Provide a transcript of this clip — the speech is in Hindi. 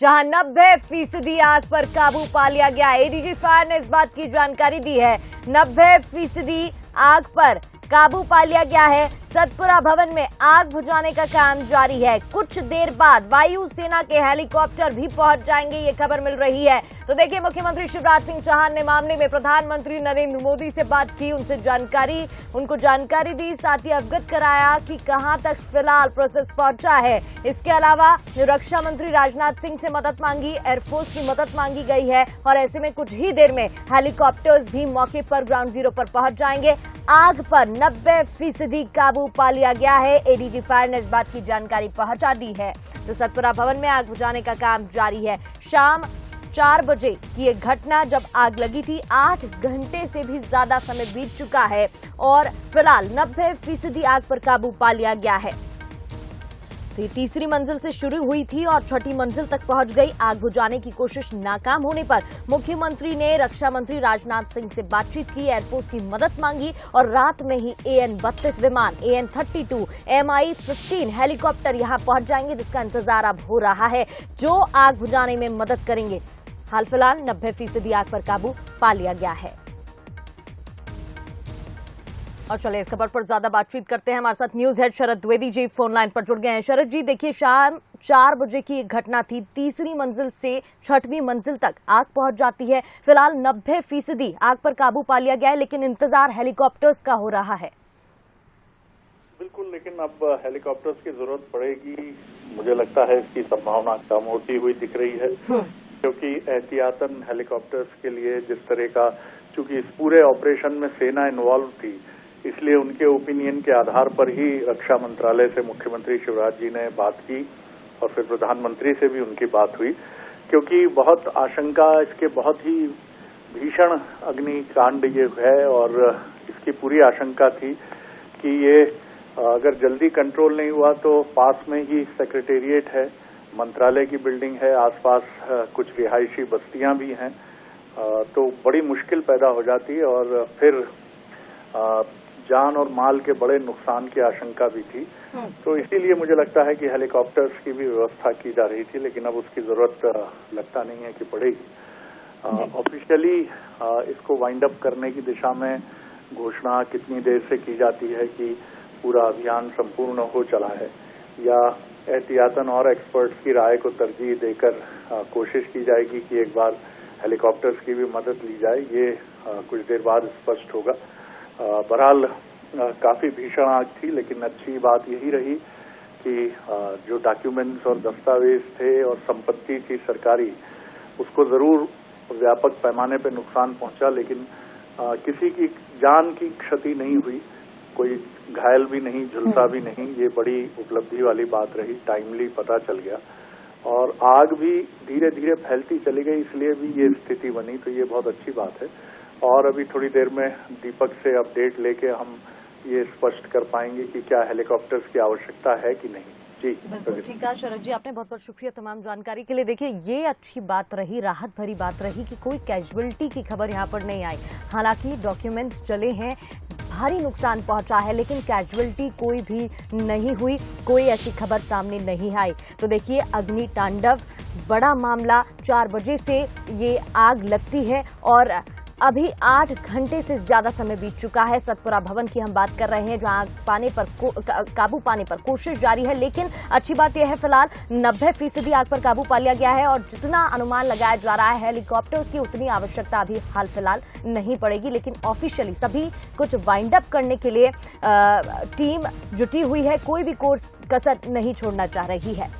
जहां 90% आग पर काबू पा लिया गया। एडीजी फायर ने इस बात की जानकारी दी है। 90% आग पर काबू पा लिया गया है। सतपुरा भवन में आग बुझाने का काम जारी है। कुछ देर बाद वायुसेना के हेलीकॉप्टर भी पहुंच जाएंगे, ये खबर मिल रही है। तो देखिए, मुख्यमंत्री शिवराज सिंह चौहान ने मामले में प्रधानमंत्री नरेंद्र मोदी से बात की, उनको जानकारी दी, साथ ही अवगत कराया कि कहां तक फिलहाल प्रोसेस पहुंचा है। इसके अलावा रक्षा मंत्री राजनाथ सिंह से मदद मांगी, एयरफोर्स की मदद मांगी गई है और ऐसे में कुछ ही देर में हेलीकॉप्टर्स भी मौके पर ग्राउंड जीरो पर पहुंच जाएंगे। आग पर 90% काबू पा लिया गया है। एडीजी फायर ने इस बात की जानकारी पहुंचा दी है। तो सतपुरा भवन में आग बुझाने का काम जारी है। शाम 4 बजे की ये घटना जब आग लगी थी, 8 घंटे से भी ज्यादा समय बीत चुका है और फिलहाल 90% आग पर काबू पा लिया गया है। तो ये तीसरी मंजिल से शुरू हुई थी और छठी मंजिल तक पहुंच गई। आग बुझाने की कोशिश नाकाम होने पर मुख्यमंत्री ने रक्षा मंत्री राजनाथ सिंह से बातचीत की, एयरफोर्स की मदद मांगी और रात में ही AN-32 विमान, AN-32, Mi-15 हेलीकॉप्टर यहां पहुंच जाएंगे, जिसका इंतजार अब हो रहा है, जो आग बुझाने में मदद करेंगे। हाल फिलहाल 90% आग पर काबू पा लिया गया है। और चलिए इस खबर पर ज्यादा बातचीत करते हैं। हमारे साथ न्यूज हेड शरद द्विवेदी जी फोन लाइन पर जुड़ गए हैं। शरद जी, देखिए, शाम 4 बजे की एक घटना थी। तीसरी मंजिल से 6वीं मंजिल तक आग पहुंच जाती है। फिलहाल 90% आग पर काबू पा लिया गया है, लेकिन इंतजार हेलीकॉप्टर्स का हो रहा है। बिल्कुल, लेकिन अब हेलीकॉप्टर्स की जरूरत पड़ेगी। मुझे लगता है इसकी संभावना कम होती हुई दिख रही है, क्योंकि एहतियातन हेलीकॉप्टर्स के लिए जिस तरह का, चूंकि इस पूरे ऑपरेशन में सेना इन्वॉल्व थी, इसलिए उनके ओपिनियन के आधार पर ही रक्षा मंत्रालय से मुख्यमंत्री शिवराज जी ने बात की और फिर प्रधानमंत्री से भी उनकी बात हुई, क्योंकि बहुत आशंका, इसके बहुत ही भीषण अग्निकांड ये है और इसकी पूरी आशंका थी कि ये अगर जल्दी कंट्रोल नहीं हुआ तो पास में ही सेक्रेटेरिएट है, मंत्रालय की बिल्डिंग है, आसपास कुछ रिहायशी बस्तियां भी हैं, तो बड़ी मुश्किल पैदा हो जाती है और फिर जान और माल के बड़े नुकसान की आशंका भी थी। तो इसीलिए मुझे लगता है कि हेलीकॉप्टर्स की भी व्यवस्था की जा रही थी, लेकिन अब उसकी जरूरत लगता नहीं है कि पड़ेगी। ऑफिशियली इसको वाइंड अप करने की दिशा में घोषणा कितनी देर से की जाती है कि पूरा अभियान संपूर्ण हो चला है, या एहतियातन और एक्सपर्ट्स की राय को तरजीह देकर कोशिश की जाएगी कि एक बार हेलीकॉप्टर्स की भी मदद ली जाए, ये कुछ देर बाद स्पष्ट होगा। बहरहाल काफी भीषण आग थी, लेकिन अच्छी बात यही रही कि जो डॉक्यूमेंट्स और दस्तावेज थे और संपत्ति थी सरकारी, उसको जरूर व्यापक पैमाने पर नुकसान पहुंचा, लेकिन किसी की जान की क्षति नहीं हुई, कोई घायल भी नहीं, झुलसा भी नहीं। ये बड़ी उपलब्धि वाली बात रही, टाइमली पता चल गया और आग भी धीरे धीरे फैलती चली गई, इसलिए भी ये स्थिति बनी, तो ये बहुत अच्छी बात है। और अभी थोड़ी देर में दीपक से अपडेट लेके हम ये स्पष्ट कर पाएंगे कि क्या हेलीकॉप्टर्स की आवश्यकता है कि नहीं। जी बिल्कुल ठीक है शरद जी, आपने बहुत बहुत शुक्रिया तमाम जानकारी के लिए। देखिए, ये अच्छी बात रही, राहत भरी बात रही कि कोई कैजुअलिटी की खबर यहाँ पर नहीं आई। हालांकि डॉक्यूमेंट्स चले हैं, भारी नुकसान पहुंचा है, लेकिन कैजुअलिटी कोई भी नहीं हुई, कोई ऐसी खबर सामने नहीं आई। तो देखिए, अग्नि तांडव बड़ा मामला, 4 बजे से ये आग लगती है और अभी 8 घंटे से ज्यादा समय बीत चुका है। सतपुरा भवन की हम बात कर रहे हैं, जहां काबू पाने पर कोशिश जारी है, लेकिन अच्छी बात यह है फिलहाल 90% आग पर काबू पा लिया गया है और जितना अनुमान लगाया जा रहा है हेलीकॉप्टर्स की, उतनी आवश्यकता अभी हाल फिलहाल नहीं पड़ेगी। लेकिन ऑफिशियली सभी कुछ वाइंड अप करने के लिए टीम जुटी हुई है, कोई भी कोर्स कसर नहीं छोड़ना चाह रही है।